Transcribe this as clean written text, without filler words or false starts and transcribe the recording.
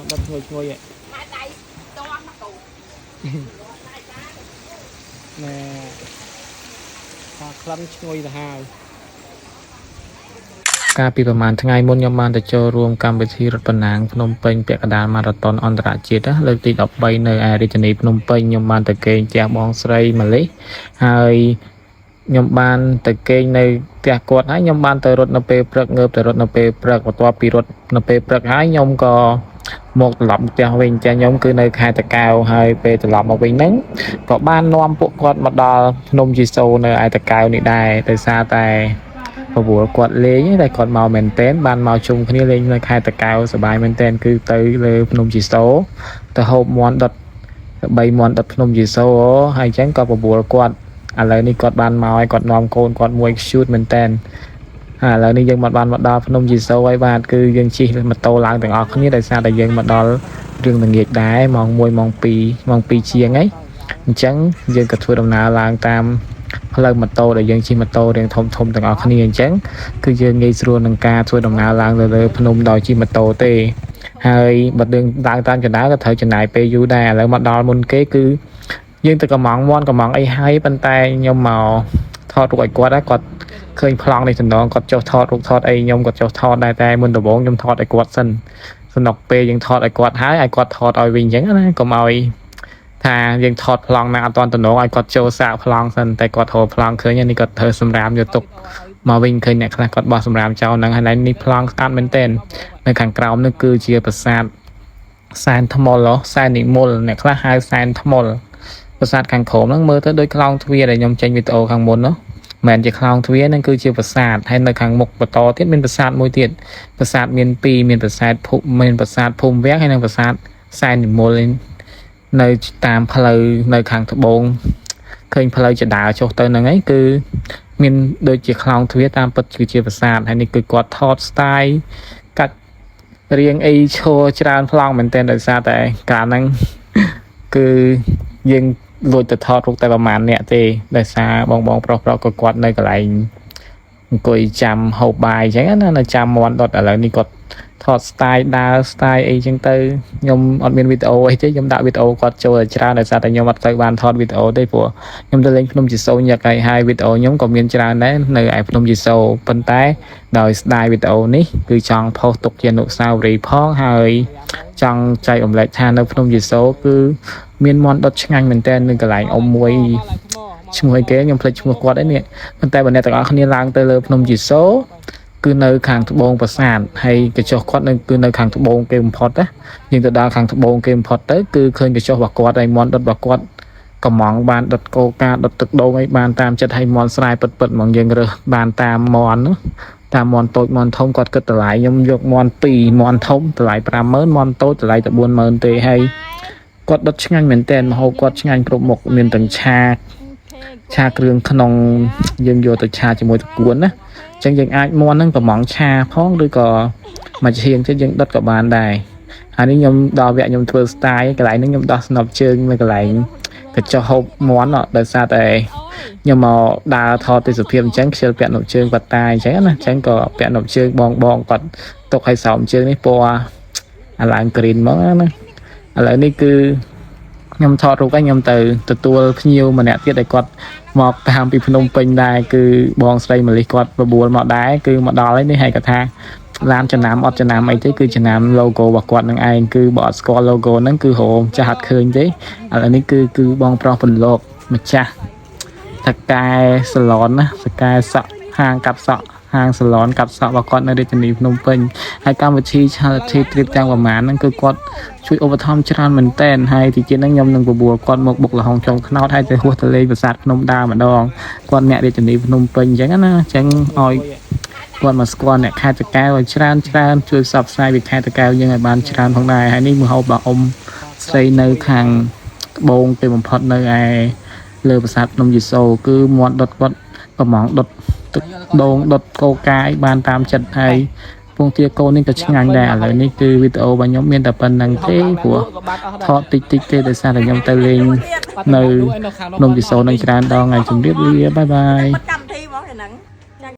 đập ngồi ngồi vậy nè khăn ngồi là hai ការពីប្រហែលថ្ងៃមុនខ្ញុំបានទៅចូលរួមកម្មវិធីរត់ប្រណាំងភ្នំពេញពាក់កណ្ដាលម៉ារ៉ាតុនអន្តរជាតិលើកទី13នៅឯរាជធានីភ្នំពេញខ្ញុំបានទៅគេងផ្ទះបងស្រីម៉ាឡេហើយខ្ញុំបានទៅគេងនៅផ្ទះគាត់ហើយខ្ញុំបានទៅរត់នៅពេលព្រឹកងើបទៅរត់នៅពេលព្រឹកបន្ទាប់ពីរត់នៅពេលព្រឹកហើយខ្ញុំក៏មកត្រឡប់ផ្ទះវិញចាខ្ញុំគឺនៅខេត្តតាកែវហើយពេលត្រឡប់មកវិញហ្នឹងក៏បាននាំពួកគាត់មកដល់ភ្នំជីសូនៅឯតាកែវនេះដែរដោយសារតែ ព្រោះគាត់លេងតែគាត់មកមែនតែនបានមកជុំគ្នាលេងនៅខេត្តតាកែវសប្បាយមែនតែនគឺទៅលើភ្នំជីសូទៅហូបមាន់ដុត3មាន់ដុតភ្នំជីសូហើយអញ្ចឹងក៏បបួលគាត់ឥឡូវនេះគាត់បានមកហើយគាត់នាំកូនគាត់មួយ shoot មែនតែនហើយឥឡូវនេះយើងបានមកដល់ភ្នំជីសូហើយបាទគឺយើងជិះម៉ូតូឡើងទាំងអស់គ្នាដោយសារតែយើងមកដល់រឿងល្ងាចដែរម៉ោង1ម៉ោង2ម៉ោង2ជាងហីអញ្ចឹងយើងក៏ធ្វើដំណើរឡើងតាម ផ្លូវម៉ូតូដែលយើងជិះម៉ូតូរៀងធំៗទាំងអស់គ្នាអញ្ចឹងគឺយើងងាយស្រួលនឹងការធ្វើដំណើរឡើងលើភ្នំដោយជិះម៉ូតូទេហើយបើយើងឡើងតាមចណ្ដាក៏ត្រូវចំណាយពេលយូរដែរឥឡូវមកដល់មុនគេគឺយើងទៅកំងមន់កំងអីហើយប៉ុន្តែខ្ញុំមកថតរូបឲ្យគាត់គាត់ឃើញប្លង់នេះតំណងគាត់ចុះថតរូបថតអីខ្ញុំគាត់ចុះថតដែរតែមុនដំបូងខ្ញុំថតឲ្យគាត់សិនសំណុកពេលយើងថតឲ្យគាត់ហើយឲ្យគាត់ថតឲ្យវិញអញ្ចឹងណាកុំឲ្យ ថាយើងថតប្លង់ណាអត់ទាន់តំណងឲ្យគាត់ចូលសាកប្លង់សិនតែគាត់ហៅប្លង់ឃើញនេះគាត់ធ្វើសម្រាមយកទុកមកវិញឃើញអ្នកខ្លះគាត់បោះសម្រាមចោលហ្នឹងហើយនេះប្លង់ស្អាតមែនទែននៅខាងក្រោមនេះគឺជាប្រាសាទសែនថ្មសែននិមលអ្នកខ្លះហៅសែនថ្មប្រាសាទខាងក្រោមហ្នឹងមើលទៅដូចខ្លោងទ្វារដែលខ្ញុំចេញវីដេអូខាងមុននោះមិនជាខ្លោងទ្វារហ្នឹងគឺជាប្រាសាទហើយនៅខាងមុខបន្តទៀតមានប្រាសាទមួយទៀតប្រាសាទមាន2មានប្រាសាទភូមិមានប្រាសាទភូមិវាំងហើយនិងប្រាសាទសែននិមល នៅតាមផ្លូវនៅខាងត្បូងឃើញផ្លូវចដាចុះទៅហ្នឹងឯងគឺមានដូចជាខ្លោងទ្វារតាមពិតគឺជាប្រាសាទហើយនេះគឺគាត់ថត style កាត់រៀងអីឈរច្រើនប្លង់មែនទែនដោយសារតែកាលហ្នឹងគឺយើងលួចទៅថតរូបតែប្រហែលអ្នកទេដោយសារបងប្រុសក៏គាត់នៅកន្លែងអង្គុយចាំហូបបាយអញ្ចឹងណានៅចាំមាន់ដុតឥឡូវនេះគាត់ ថត style ដើរ style អីចឹងទៅខ្ញុំអត់មានវីដេអូអីទេខ្ញុំដាក់វីដេអូគាត់ចូលច្រើនដោយសារតែខ្ញុំអត់ទៅបានថតវីដេអូទេព្រោះខ្ញុំទៅលេងភ្នំជីសូញឹកហើយវីដេអូខ្ញុំក៏មានច្រើនដែរនៅឯភ្នំជីសូប៉ុន្តែដោយ style វីដេអូនេះគឺចង់ផុសទុកជាអនុស្សាវរីយ៍ផងហើយចង់ចែករំលែកថានៅភ្នំជីសូគឺមានមាន់ដុតឆ្ងាញ់មែនតើនៅកន្លែងអ៊ំមួយឈ្មោះអីគេខ្ញុំភ្លេចឈ្មោះគាត់ហើយនេះប៉ុន្តែបើអ្នកទាំងអស់គ្នាឡើងទៅលើភ្នំជីសូ គឺនៅខាងត្បូងប្រាសាទហើយកញ្ចុះគាត់នៅគឺនៅខាងត្បូងគេបំផុតណាយើងទៅដល់ខាងត្បូងគេបំផុតទៅគឺឃើញកញ្ចុះរបស់គាត់ហើយមន់ដុតរបស់គាត់កំងបានដុតកោកាដុតទឹកដូងអីបានតាមចិត្តឲ្យមន់ស្រែពិតៗហ្មងយើងរើសបានតាមមន់តាមមន់តូចមន់ធំគាត់គិតតម្លៃខ្ញុំយកមន់2មន់ធំតម្លៃ 50000 មន់តូចតម្លៃតែ 40000 ទេហើយគាត់ដុតឆ្ងាញ់មែនតើម្ហូបគាត់ឆ្ងាញ់គ្រប់មុខមានទាំងឆាគ្រឿងក្នុងយើងយកទៅឆាជាមួយទឹកគួនណា ចឹងយើងអាចមន់ហ្នឹងកំងឆាផងឬក៏មកឈៀងទៀតយើងដុតក៏បានដែរហើយនេះខ្ញុំដល់វគ្គខ្ញុំធ្វើ style កន្លែងហ្នឹងខ្ញុំដោះស្នប់ជើងនៅកន្លែងកញ្ចុះហូបមន់ដោយសារតែខ្ញុំមកដើរថតទេសភាពអញ្ចឹងខ្ជិលពាក់នប់ជើងបាត់តាអញ្ចឹងណាអញ្ចឹងក៏ពាក់នប់ជើងបងគាត់ទុកឲ្យសោមជើងនេះពណ៌អាឡើង green ហ្មងណាឥឡូវនេះគឺខ្ញុំថតរូបឲ្យខ្ញុំទៅទទួលភ្ញៀវម្នាក់ទៀតឲ្យគាត់ មកតាមពីភ្នំពេញដែរគឺបងស្រីម៉ាលីគាត់បបួលមកដែរគឺមកដល់ហើយនេះហើយគាត់ថាឡានចំណាំអត់ចំណាំអីទេគឺចំណាំ logo របស់គាត់នឹងឯងគឺបើអត់ស្គាល់ logo ហ្នឹងគឺហៅចាស់អត់ឃើញទេឥឡូវនេះគឺបងប្រុសពលលោកម្ចាស់តកែសាឡនណាតកែសក់ហាងកាត់សក់ហាងសាឡនកាត់សក់របស់គាត់នៅរាជធានីភ្នំពេញហើយកម្មវិធី charity trip ទាំងប្រមាណហ្នឹងគឺគាត់ជួយឧបត្ថម្ភច្រើនមែនតែនហើយទីជាហ្នឹងខ្ញុំនឹងបបួលគាត់មកបុកលហុងចុងខ្នោតហើយទៅហួសទៅលេងប្រាសាទភ្នំដាម្ដងគាត់អ្នករាជធានីភ្នំពេញអញ្ចឹងណាអញ្ចឹងឲ្យគាត់មកស្គាល់អ្នកខេត្តតាកែវឲ្យច្រើនជួយផ្សព្វផ្សាយពីខេត្តតាកែវយើងឲ្យបានច្រើនផងដែរហើយនេះមហូបរបស់អ៊ំស្រីនៅខាងត្បូងទៅបំផុតនៅឯលើប្រាសាទភ្នំយេសូគឺមាត់ដុតគាត់កំងដុតទឹកដូងដុតកោកាយបានតាមចិត្តហើយពងទាកូននេះក៏ឆ្ងាញ់ដែរឥឡូវនេះគឺវីដេអូរបស់ខ្ញុំមានតែប៉ុណ្្នឹងទេព្រោះថតតិចទេដោយសារតែខ្ញុំទៅលេងនៅភ្នំយេសូនឹងច្រើនដងហើយជម្រាបលាបាយបាយ